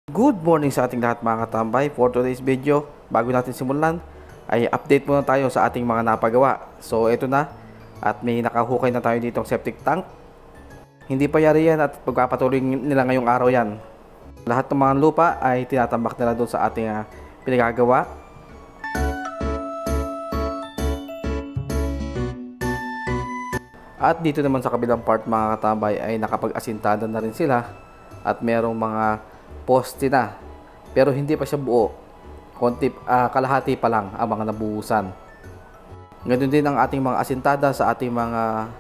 Good morning sa ating lahat mga katambay. For today's video, bago natin simulan, ay update muna tayo sa ating mga napagawa. So ito na, at may nakahukay na tayo ditong septic tank. Hindi pa yari yan at pagpapatuloy nila ngayong araw yan. Lahat ng mga lupa ay tinatambak nila doon sa ating pinagagawa. At dito naman sa kabilang part mga katambay ay nakapag-asintada na rin sila at merong mga poste na, pero hindi pa siya buo. Kalahati pa lang ang mga nabuhusan. Ganun din ang ating mga asintada sa ating mga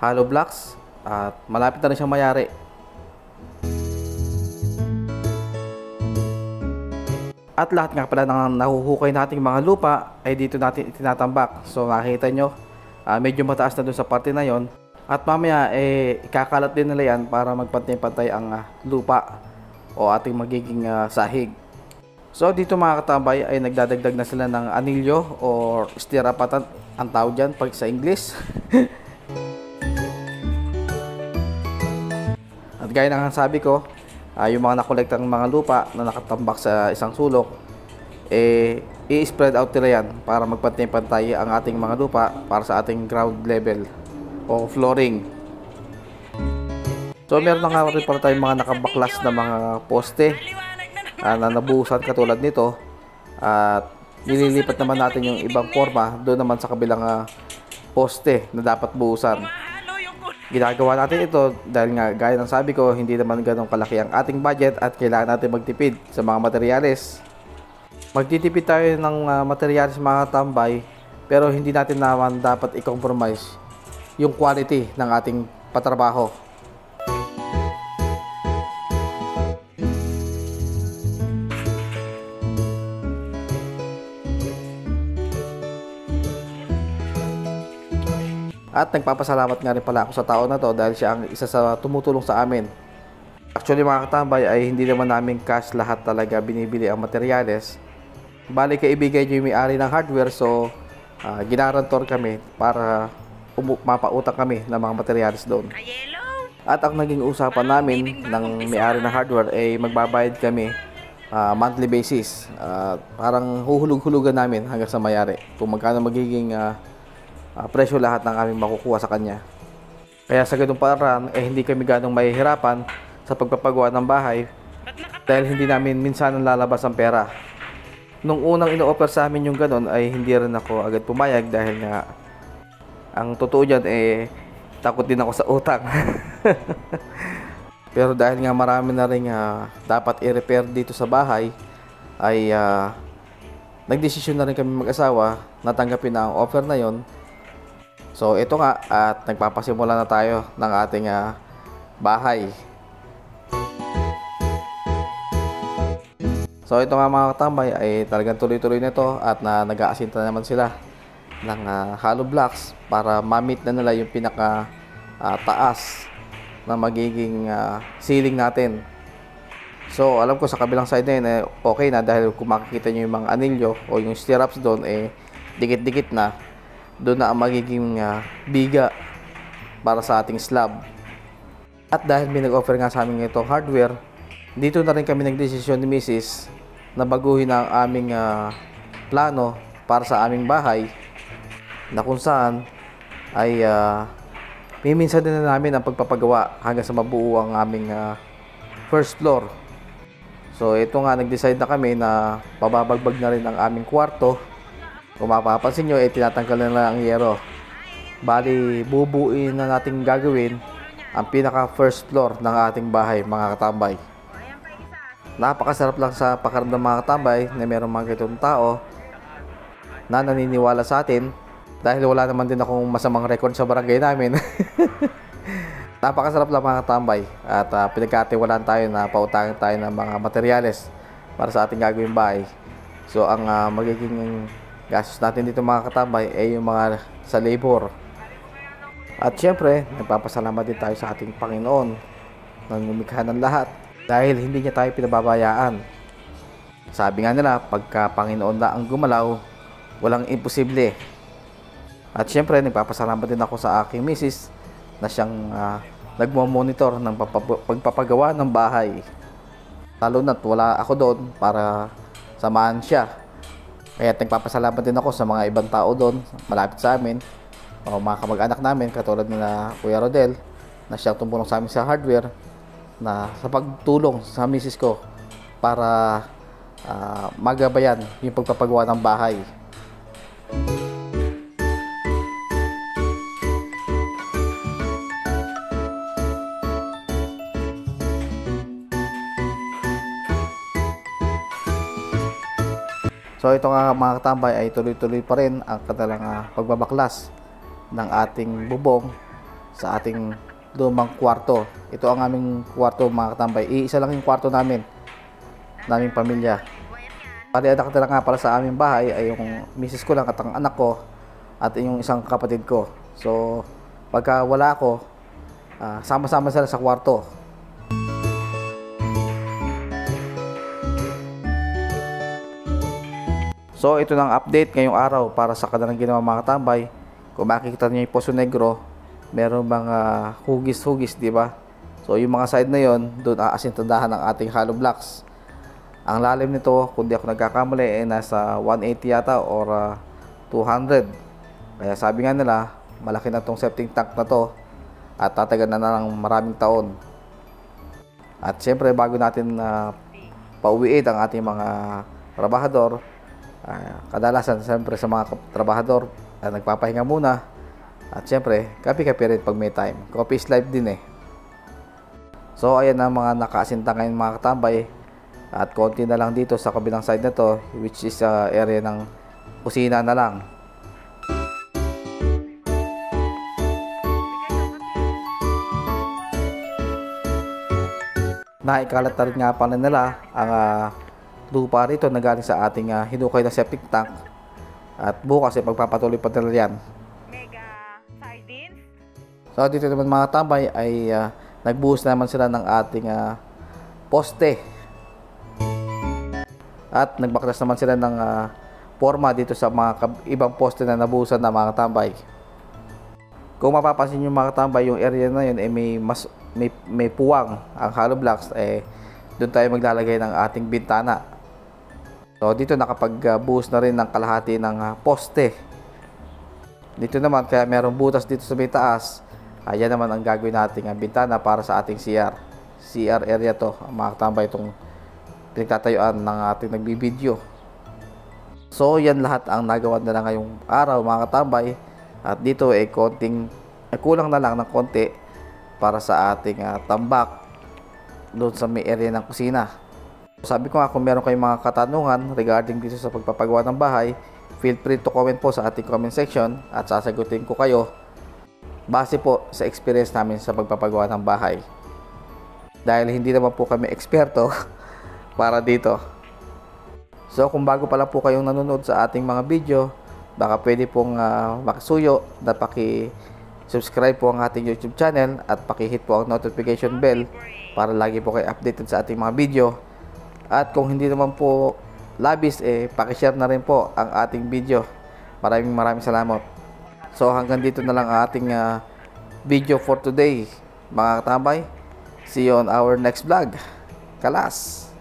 hollow blocks at malapit na rin siyang mayari. At lahat nga pala ng nahuhukay nating mga lupa ay dito natin itinatambak. So nakikita nyo, medyo mataas na dun sa parte na yon. At mamaya ikakalat din nila yan para magpantay-pantay ang lupa o ating magiging sahig. So dito mga katambay ay nagdadagdag na sila ng anilyo or stirapatan ang tawag dyan pag sa English. At gaya ng sabi ko, yung mga nakolektang mga lupa na nakatambak sa isang sulok, i-spread out nila yan para magpantay-pantay ang ating mga lupa para sa ating ground level o flooring. So meron na nga rin pala tayong mga nakabaklas na mga poste na nabuhusan katulad nito. At nililipat naman natin yung ibang forma doon naman sa kabilang poste na dapat buhusan. Ginagawa natin ito dahil nga gaya ng sabi ko, hindi naman ganong kalaki ang ating budget at kailangan natin magtipid sa mga materyales. Magtitipid tayo ng materyales mga tambay, pero hindi natin naman dapat i-compromise yung quality ng ating patrabaho. At nagpapasalamat nga rin pala ako sa tao na to dahil siya ang isa sa tumutulong sa amin. Actually mga katambay ay hindi naman namin cash lahat talaga binibili ang materyales. Bali kaibigan nyo yung may-ari ng hardware, so ginarantor kami para mapautang kami ng mga materyales doon. At ang naging usapan namin ng may-ari ng hardware ay magbabayad kami monthly basis. Parang huhulog-hulugan namin hanggang sa mayari kung magkano magiging presyo lahat ng aming makukuha sa kanya. Kaya sa ganung paraan hindi kami ganong mahihirapan sa pagpapagawa ng bahay dahil hindi namin minsan lalabas ang pera. Nung unang ino-offer sa amin yung ganon ay hindi rin ako agad pumayag dahil nga ang totoo dyan takot din ako sa utang. Pero dahil nga marami na rin dapat i-repair dito sa bahay ay nagdesisyon na rin kami mag-asawa na tanggapin na ang offer na yon. So ito nga at nagpapasimula na tayo ng ating bahay. So ito nga mga katambay ay talagang tuloy-tuloy nito at nag-aasinta naman sila ng hollow blocks para ma-meet na nila yung pinaka taas na magiging ceiling natin. So alam ko sa kabilang side na yun okay na dahil kung makikita nyo yung mga anilyo o yung stirrups doon dikit-dikit na. Doon na ang magiging biga para sa ating slab. At dahil may nag-offer nga sa amin itong hardware, dito na rin kami nagdesisyon ni Mrs. na baguhin ang aming plano para sa aming bahay, na kung saan ay miminsan din na namin ang pagpapagawa hanggang sa mabuo ang aming first floor. So ito nga, nag-decide na kami na pababagbag na rin ang aming kwarto. Kung mapapansin nyo, tinatanggal na lang ang yero. Bali, bubuin na natin gagawin ang pinaka first floor ng ating bahay mga katambay. Napakasarap lang sa pakiramdam mga katambay na mayroong mga ganitong tao na naniniwala sa atin dahil wala naman din akong masamang record sa barangay namin. Napakasarap lang mga katambay at pinagkatiwalaan tayo na pautangan tayo ng mga materyales para sa ating gagawin bahay. So ang magiging gastos natin dito mga katambay ay yung mga sa labor. At syempre, nagpapasalamat din tayo sa ating Panginoon na lumikha ng lahat dahil hindi niya tayo pinababayaan. Sabi nga nila, pagka Panginoon na ang gumalaw, walang imposible. At syempre, nagpapasalamat din ako sa aking misis na siyang nagmo-monitor ng pagpapagawa ng bahay. lalo na't wala ako doon para samahan siya. Kaya nagpapasalamat din ako sa mga ibang tao doon malapit sa amin o mga kamag-anak namin katulad nila Kuya Rodel na siyang tumulong sa amin sa hardware na sa pagtulong sa misis ko para magabayan yung pagpapagawa ng bahay. So ito nga mga katambay ay tuloy-tuloy pa rin ang kanilang pagbabaklas ng ating bubong sa ating lumang kwarto. Ito ang aming kwarto mga katambay. Iisa lang yung kwarto naming pamilya. Pati ang nakatira nga para sa aming bahay ay yung misis ko lang at ang anak ko at yung isang kapatid ko. So pagka wala ako, sama-sama sila sa kwarto. So ito ng update ngayong araw para sa kanilang ginawa mga katambay. Kung makikita niyo yung Poso Negro, meron mga hugis-hugis, di ba? So yung mga side na yon, doon aasintandahan ng ating hollow blocks. Ang lalim nito, kung di ako nagkakamali, nasa 180 yata or 200. Kaya sabi nga nila, malaki na tong septic tank na to at tatagal na ng maraming taon. At syempre bago natin pauwiin ang ating mga trabahador, kadalasan siyempre sa mga trabahador nagpapahinga muna at siyempre kape-kape rin pag may time. Coffee is life din eh. So ayan ang mga nakaasinta ngayon mga katambay at konti na lang dito sa kabilang side na to, which is area ng kusina na lang. Naikalat na rin nga pala nila ang lupa rito na galing sa ating hinukay na septic tank at bukas ay pagpapatuloy pa nila yan. So dito naman mga tambay ay nagbuhos naman sila ng ating poste at nagbaklas naman sila ng forma dito sa mga ibang poste na nabuhusan na mga tambay. Kung mapapansin nyo mga tambay, yung area na yun ay may puwang ang hollow blocks, doon tayo maglalagay ng ating bintana. So dito nakapagbuhos na rin ng kalahati ng poste. Dito naman kaya merong butas dito sa may taas. Ayan naman ang gagawin nating bintana para sa ating CR area to. Mga katambay itong pinagtatayuan ng ating nagbibideo. So yan lahat ang nagawa nila ngayong araw mga katambay. At dito ay kulang na lang ng konti para sa ating tambak doon sa may area ng kusina. Sabi ko nga kung meron kayong mga katanungan regarding dito sa pagpapagawa ng bahay, feel free to comment po sa ating comment section at sasagutin ko kayo base po sa experience namin sa pagpapagawa ng bahay. Dahil hindi naman po kami eksperto para dito. So kung bago pa lang po kayong nanonood sa ating mga video, baka pwede pong makisuyo na subscribe po ang ating YouTube channel at pakihit po ang notification bell para lagi po kayo updated sa ating mga video. At kung hindi naman po labis, pakishare na rin po ang ating video. Maraming salamat. So hanggang dito na lang ang ating video for today mga katambay. See you on our next vlog. Kalas!